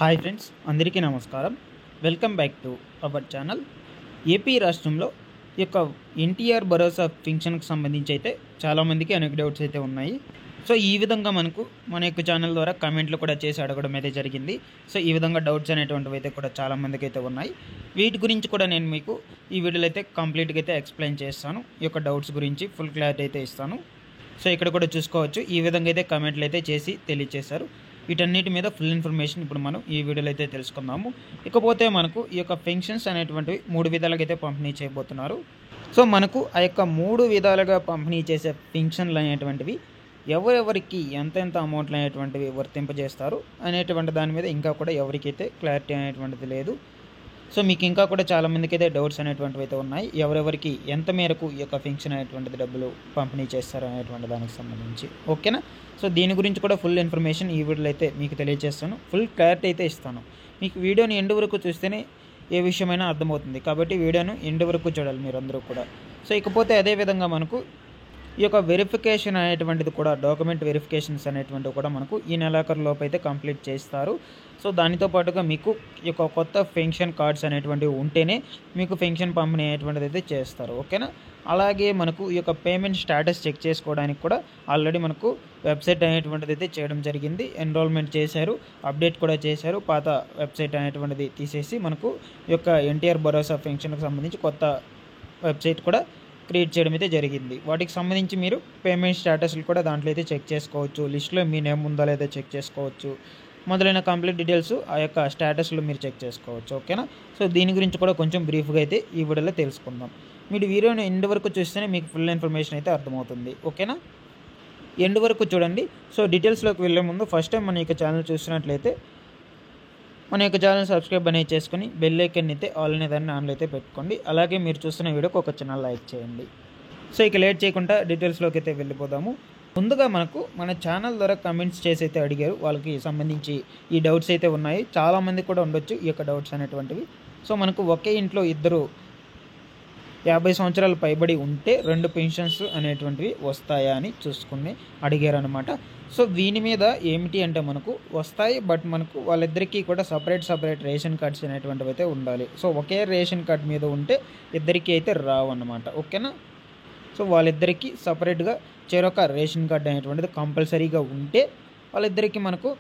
Hi friends, అందరికీ నమస్కారం. Welcome back to our channel. AP రాష్ట్రంలో ఈ యొక్క ఎన్టీఆర్ భరోసా పింఛన్కి సంబంధించి అయితే చాలామందికి అనేక డౌట్స్ అయితే ఉన్నాయి. సో ఈ విధంగా మన యొక్క ఛానల్ ద్వారా కామెంట్లు కూడా చేసి అడగడం అయితే జరిగింది. సో ఈ విధంగా డౌట్స్ అనేటువంటివి అయితే కూడా చాలామందికి అయితే ఉన్నాయి. వీటి గురించి కూడా నేను మీకు ఈ వీడియోలో అయితే కంప్లీట్గా అయితే ఎక్స్ప్లెయిన్ చేస్తాను. ఈ యొక్క డౌట్స్ గురించి ఫుల్ క్లారిటీ అయితే ఇస్తాను. సో ఇక్కడ కూడా చూసుకోవచ్చు, ఈ విధంగా అయితే కామెంట్లు అయితే చేసి తెలియజేశారు. వీటన్నిటి మీద ఫుల్ ఇన్ఫర్మేషన్ ఇప్పుడు మనం ఈ వీడియోలో అయితే తెలుసుకుందాము. ఇకపోతే మనకు ఈ యొక్క పెన్షన్స్ అనేటువంటివి 3 విధాలుగా అయితే పంపిణీ చేయబోతున్నారు. సో మనకు ఆ యొక్క 3 విధాలుగా పంపిణీ చేసే పెన్షన్లు అనేటువంటివి ఎవరెవరికి ఎంతెంత అమౌంట్లు అనేటువంటివి వర్తింపజేస్తారు అనేటువంటి దాని మీద ఇంకా కూడా ఎవరికైతే క్లారిటీ అనేటువంటిది లేదు. సో మీకు ఇంకా కూడా చాలామందికి అయితే డౌట్స్ అనేటువంటివి అయితే ఉన్నాయి. ఎవరెవరికి ఎంత మేరకు ఈ యొక్క పెన్షన్ అనేటువంటిది డబ్బులు పంపిణీ చేస్తారు అనేటువంటి దానికి సంబంధించి, ఓకేనా. సో దీని గురించి కూడా ఫుల్ ఇన్ఫర్మేషన్ ఈ వీడియోలో అయితే మీకు తెలియజేస్తాను. ఫుల్ క్లారిటీ అయితే ఇస్తాను. మీకు వీడియోని ఎండ్ వరకు చూస్తేనే ఏ విషయమైనా అర్థమవుతుంది, కాబట్టి వీడియోను ఎండ్ వరకు చూడాలి మీరందరూ కూడా. సో ఇకపోతే అదేవిధంగా మనకు ఈ యొక్క వెరిఫికేషన్ అనేటువంటిది కూడా, డాక్యుమెంట్ వెరిఫికేషన్స్ అనేటువంటివి కూడా మనకు ఈ నెలాఖరు లోపు అయితే కంప్లీట్ చేస్తారు. సో దానితో పాటుగా మీకు ఈ యొక్క కొత్త పెన్షన్ కార్డ్స్ అనేటువంటివి ఉంటేనే మీకు పెన్షన్ పంపిణీ అనేటువంటిది అయితే చేస్తారు, ఓకేనా. అలాగే మనకు ఈ యొక్క పేమెంట్ స్టేటస్ చెక్ చేసుకోవడానికి కూడా ఆల్రెడీ మనకు వెబ్సైట్ అనేటువంటిది అయితే చేయడం జరిగింది. ఎన్రోల్మెంట్ చేశారు, అప్డేట్ కూడా చేశారు. పాత వెబ్సైట్ అనేటువంటిది తీసేసి మనకు ఈ యొక్క ఎన్టీఆర్ భరోసా పెన్షన్కి సంబంధించి కొత్త వెబ్సైట్ కూడా క్రియేట్ చేయడం అయితే జరిగింది. వాటికి సంబంధించి మీరు పేమెంట్ స్టేటస్లు కూడా దాంట్లో అయితే చెక్ చేసుకోవచ్చు. లిస్ట్లో మీ నేమ్ ఉందా లేదా చెక్ చేసుకోవచ్చు. మొదలైన కంప్లీట్ డీటెయిల్స్ ఆ యొక్క స్టేటస్లో మీరు చెక్ చేసుకోవచ్చు, ఓకేనా. సో దీని గురించి కూడా కొంచెం బ్రీఫ్గా అయితే ఈ వీడియోలో తెలుసుకుందాం. మీరు వీడియోని ఎండ్ వరకు చూస్తేనే మీకు ఫుల్ ఇన్ఫర్మేషన్ అయితే అర్థమవుతుంది, ఓకేనా. ఎండ్ వరకు చూడండి. సో డీటెయిల్స్లోకి వెళ్ళే ముందు ఫస్ట్ టైం మన యొక్క ఛానల్ చూస్తున్నట్లయితే మన యొక్క ఛానల్ సబ్స్క్రైబ్ అనేది చేసుకొని బెల్ ఐకాన్ అయితే ఆల్ అనే దాన్ని ఆన్లో అయితే పెట్టుకోండి. అలాగే మీరు చూస్తున్న వీడియోకి ఒక చిన్న లైక్ చేయండి. సో ఇక లేట్ చేయకుండా డీటెయిల్స్లోకి అయితే వెళ్ళిపోదాము. ముందుగా మన ఛానల్ ద్వారా కమెంట్స్ చేసి అయితే అడిగారు. వాళ్ళకి సంబంధించి ఈ డౌట్స్ అయితే ఉన్నాయి. చాలామంది కూడా ఉండొచ్చు ఈ యొక్క డౌట్స్ అనేటువంటివి. సో మనకు ఒకే ఇంట్లో ఇద్దరు 50 సంవత్సరాలు పైబడి ఉంటే 2 పెన్షన్స్ అనేటువంటివి వస్తాయా అని చూసుకుని అడిగారు అనమాట. సో దీని మీద ఏమిటి అంటే మనకు వస్తాయి, బట్ మనకు వాళ్ళిద్దరికీ కూడా సపరేట్ రేషన్ కార్డ్స్ అనేటువంటివి అయితే ఉండాలి. సో ఒకే రేషన్ కార్డ్ మీద ఉంటే ఇద్దరికీ అయితే రావు అన్నమాట, ఓకేనా. సో వాళ్ళిద్దరికీ సపరేట్గా చెరొక రేషన్ కార్డ్ అనేటువంటిది కంపల్సరీగా ఉంటే వాళ్ళిద్దరికీ మనకు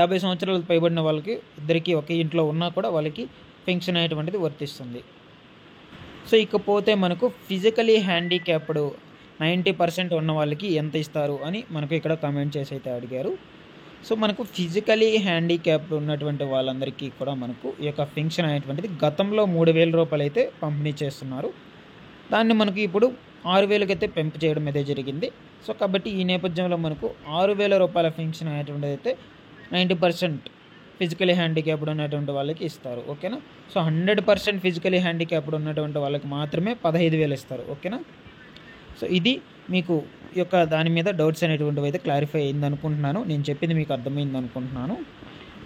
50 సంవత్సరాలు పైబడిన వాళ్ళకి ఇద్దరికీ ఒకే ఇంట్లో ఉన్నా కూడా వాళ్ళకి పెన్షన్ అనేటువంటిది వర్తిస్తుంది. సో ఇకపోతే మనకు ఫిజికలీ హ్యాండిక్యాప్డ్ 90% ఉన్న వాళ్ళకి ఎంత ఇస్తారు అని మనకు ఇక్కడ కామెంట్ చేసి అయితే అడిగారు. సో మనకు ఫిజికలీ హ్యాండిక్యాప్డ్ ఉన్నటువంటి వాళ్ళందరికీ కూడా మనకు ఈ యొక్క పెన్షన్ అనేటువంటిది గతంలో 3,000 రూపాయలు అయితే పంపిణీ చేస్తున్నారు. దాన్ని మనకు ఇప్పుడు 6,000కి అయితే పెంపు చేయడం అయితే జరిగింది. సో కాబట్టి ఈ నేపథ్యంలో మనకు 6,000 రూపాయల పెన్షన్ అనేటువంటిది అయితే 90% ఫిజికలీ హ్యాండిక్యాప్డ్ ఉన్నటువంటి వాళ్ళకి ఇస్తారు, ఓకేనా. సో 100% ఫిజికలీ హ్యాండిక్యాప్డ్ ఉన్నటువంటి వాళ్ళకి మాత్రమే 15,000 ఇస్తారు, ఓకేనా. సో ఇది మీకు ఈ యొక్క దాని మీద డౌట్స్ అనేటువంటివి అయితే క్లారిఫై అయింది అనుకుంటున్నాను. నేను చెప్పింది మీకు అర్థమైంది అనుకుంటున్నాను.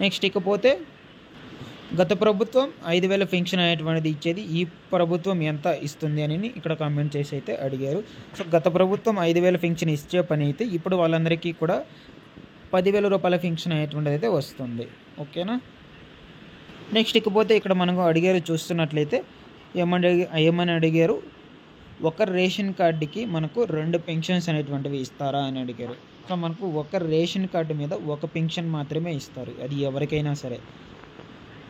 నెక్స్ట్ ఇకపోతే గత ప్రభుత్వం 5,000 పెన్షన్ అనేటువంటిది ఇచ్చేది, ఈ ప్రభుత్వం ఎంత ఇస్తుంది అని ఇక్కడ కామెంట్ చేసి అయితే అడిగారు. సో గత ప్రభుత్వం 5,000 పెన్షన్ ఇచ్చే పని అయితే ఇప్పుడు వాళ్ళందరికీ కూడా 10,000 రూపాయల పెన్షన్ అనేటువంటిది అయితే వస్తుంది, ఓకేనా. నెక్స్ట్ ఇకపోతే ఇక్కడ మనకు అడిగారు, చూస్తున్నట్లయితే ఏమని అడిగారు, ఒక రేషన్ కార్డుకి మనకు 2 పెన్షన్స్ అనేటువంటివి ఇస్తారా అని అడిగారు. సో మనకు ఒక రేషన్ కార్డు మీద ఒక పెన్షన్ మాత్రమే ఇస్తారు, అది ఎవరికైనా సరే.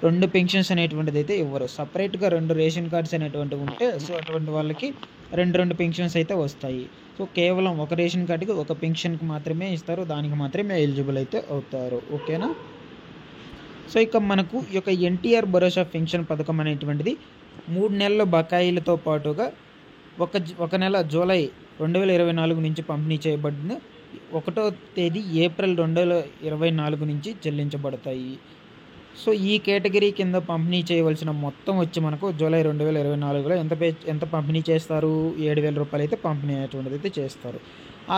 2 పెన్షన్స్ అనేటువంటిది అయితే ఇవ్వరు. సపరేట్గా 2 రేషన్ కార్డ్స్ అనేటువంటివి ఉంటే సో అటువంటి వాళ్ళకి 2 పెన్షన్స్ అయితే వస్తాయి. సో కేవలం ఒక రేషన్ కార్డుకి ఒక పెన్షన్కి మాత్రమే ఇస్తారు, దానికి మాత్రమే ఎలిజిబుల్ అయితే అవుతారు, ఓకేనా. సో ఇక మనకు ఈ యొక్క ఎన్టీఆర్ భరోసా పెన్షన్ పథకం అనేటువంటిది 3 నెలల బకాయిలతో పాటుగా ఒక నెల జూలై 2024 నుంచి పంపిణీ చేయబడిన 1వ తేదీ ఏప్రిల్ 2024 నుంచి చెల్లించబడతాయి. సో ఈ కేటగిరీ కింద పంపిణీ చేయవలసిన మొత్తం వచ్చి మనకు జూలై 2024లో ఎంత పంపిణీ చేస్తారు, 7,000 రూపాయలు అయితే పంపిణీ అనేటువంటిది అయితే చేస్తారు.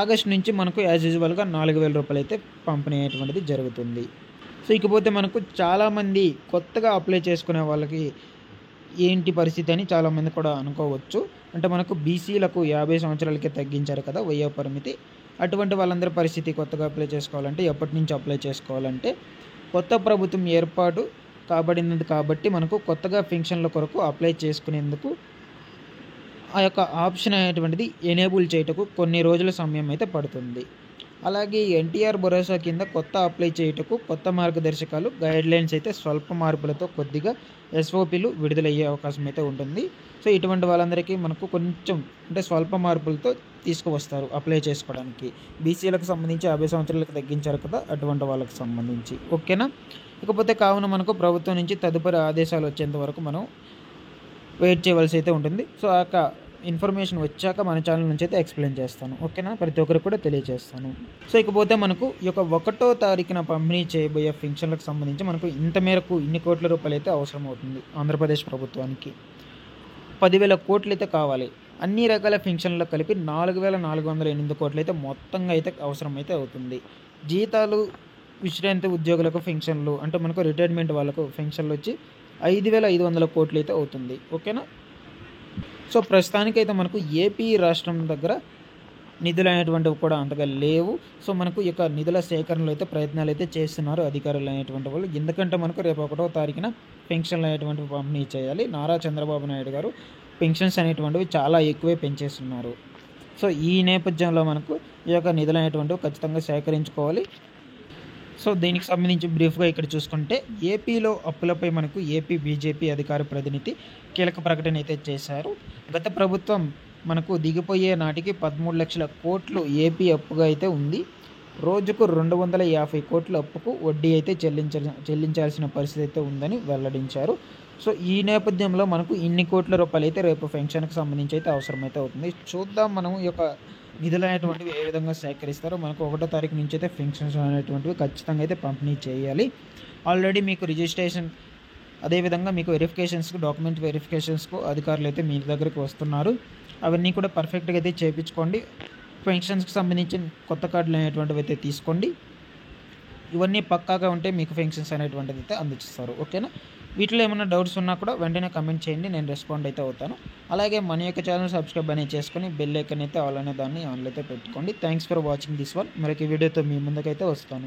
ఆగస్ట్ నుంచి మనకు యాజ్ యూజువల్గా 4,000 రూపాయలు అయితే పంపిణీ అనేటువంటిది జరుగుతుంది. సో ఇకపోతే మనకు చాలామంది కొత్తగా అప్లై చేసుకునే వాళ్ళకి ఏంటి పరిస్థితి అని చాలామంది కూడా అనుకోవచ్చు. అంటే మనకు బీసీలకు 50 సంవత్సరాలకే తగ్గించారు కదా వయో పరిమితి. అటువంటి వాళ్ళందరి పరిస్థితి కొత్తగా అప్లై చేసుకోవాలంటే ఎప్పటి నుంచి అప్లై చేసుకోవాలంటే కొత్త ప్రభుత్వం ఏర్పాటు కాబడినది కాబట్టి మనకు కొత్తగా పెన్షన్ల కొరకు అప్లై చేసుకునేందుకు ఆ యొక్క ఆప్షన్ అనేటువంటిది ఎనేబుల్ చేయటకు కొన్ని రోజుల సమయం అయితే పడుతుంది. అలాగే ఎన్టీఆర్ భరోసా కింద కొత్త అప్లై చేయుటకు కొత్త మార్గదర్శకాలు గైడ్లైన్స్ అయితే స్వల్ప మార్పులతో కొద్దిగా ఎస్ఓపిలు విడుదలయ్యే అవకాశం అయితే ఉంటుంది. సో ఇటువంటి వాళ్ళందరికీ మనకు కొంచెం అంటే స్వల్ప మార్పులతో తీసుకువస్తారు అప్లై చేసుకోవడానికి. బీసీలకు సంబంధించి 50 సంవత్సరాలకు తగ్గించారు కదా, అటువంటి వాళ్ళకి సంబంధించి. ఓకేనా. ఇకపోతే కావున మనకు ప్రభుత్వం నుంచి తదుపరి ఆదేశాలు వచ్చేంత వరకు మనం వెయిట్ చేయవలసి అయితే ఉంటుంది. సో ఆ యొక్క ఇన్ఫర్మేషన్ వచ్చాక మన ఛానల్ నుంచి అయితే ఎక్స్ప్లెయిన్ చేస్తాను. ఓకేనా, ప్రతి ఒక్కరికి కూడా తెలియజేస్తాను. సో ఇకపోతే మనకు ఈ యొక్క 1వ తారీఖున పంపిణీ చేయబోయే పెన్షన్లకు సంబంధించి మనకు ఇంత మేరకు ఇన్ని కోట్ల రూపాయలు అయితే అవసరం అవుతుంది. ఆంధ్రప్రదేశ్ ప్రభుత్వానికి 10,000 కోట్లు అయితే కావాలి. అన్ని రకాల పెన్షన్లకు కలిపి 4,408 కోట్లు అయితే మొత్తంగా అయితే అవసరం అయితే అవుతుంది. జీతాలు, విశ్రాంతి ఉద్యోగులకు పెన్షన్లు అంటే మనకు రిటైర్మెంట్ వాళ్ళకు పెన్షన్లు వచ్చి 5,500 కోట్లు అయితే అవుతుంది. ఓకేనా. సో ప్రస్తుతానికైతే మనకు ఏపీ రాష్ట్రం దగ్గర నిధులు అనేటువంటివి కూడా అంతగా లేవు. సో మనకు ఈ యొక్క నిధుల సేకరణలో అయితే ప్రయత్నాలు అయితే చేస్తున్నారు అధికారులు అనేటువంటి వాళ్ళు. ఎందుకంటే మనకు రేపు 1వ తారీఖున పెన్షన్లు అనేటువంటివి పంపిణీ చేయాలి. నారా చంద్రబాబు నాయుడు గారు పెన్షన్స్ అనేటువంటివి చాలా ఎక్కువే పెంచేస్తున్నారు. సో ఈ నేపథ్యంలో మనకు ఈ యొక్క నిధులు అనేటువంటివి ఖచ్చితంగా సేకరించుకోవాలి. సో దీనికి సంబంధించి బ్రీఫ్గా ఇక్కడ చూసుకుంటే ఏపీలో అప్పులపై మనకు ఏపీ బీజేపీ అధికార ప్రతినిధి కీలక ప్రకటన అయితే చేశారు. గత ప్రభుత్వం మనకు దిగిపోయే నాటికి 13 లక్షల కోట్లు ఏపీ అప్పుగా అయితే ఉంది. రోజుకు 250 కోట్ల అప్పుకు వడ్డీ అయితే చెల్లించాల్సిన పరిస్థితి అయితే ఉందని వెల్లడించారు. సో ఈ నేపథ్యంలో మనకు ఇన్ని కోట్ల రూపాయలు అయితే రేపు పెన్షన్కి సంబంధించి అయితే అవసరమైతే అవుతుంది. చూద్దాం మనం ఈ యొక్క నిధులు అనేటువంటివి ఏ విధంగా సేకరిస్తారో. మనకు 1వ తారీఖు నుంచి అయితే పెన్షన్స్ అనేటువంటివి ఖచ్చితంగా అయితే పంపిణీ చేయాలి. ఆల్రెడీ మీకు రిజిస్ట్రేషన్ అదేవిధంగా మీకు వెరిఫికేషన్స్కు, డాక్యుమెంట్ వెరిఫికేషన్స్కు అధికారులు అయితే మీ దగ్గరికి వస్తున్నారు. అవన్నీ కూడా పర్ఫెక్ట్గా అయితే చేయించుకోండి. పెన్షన్స్కి సంబంధించిన కొత్త కార్డులు అనేటువంటివి అయితే తీసుకోండి. ఇవన్నీ పక్కాగా ఉంటే మీకు పెన్షన్స్ అనేటువంటిది అయితే అందిస్తారు. ఓకేనా. వీటిలో ఏమైనా డౌట్స్ ఉన్నా కూడా వెంటనే కమెంట్ చేయండి, నేను రెస్పాండ్ అయితే అవుతాను. అలాగే మన యొక్క ఛానల్ సబ్స్క్రైబ్ అనేది చేసుకొని బెల్ ఐకాన్ అయితే ఆల్ అనే దాన్ని ఆన్లో అయితే పెట్టుకోండి. Thanks for watching this one. మరొక వీడియోతో మీ ముందుకైతే వస్తాను.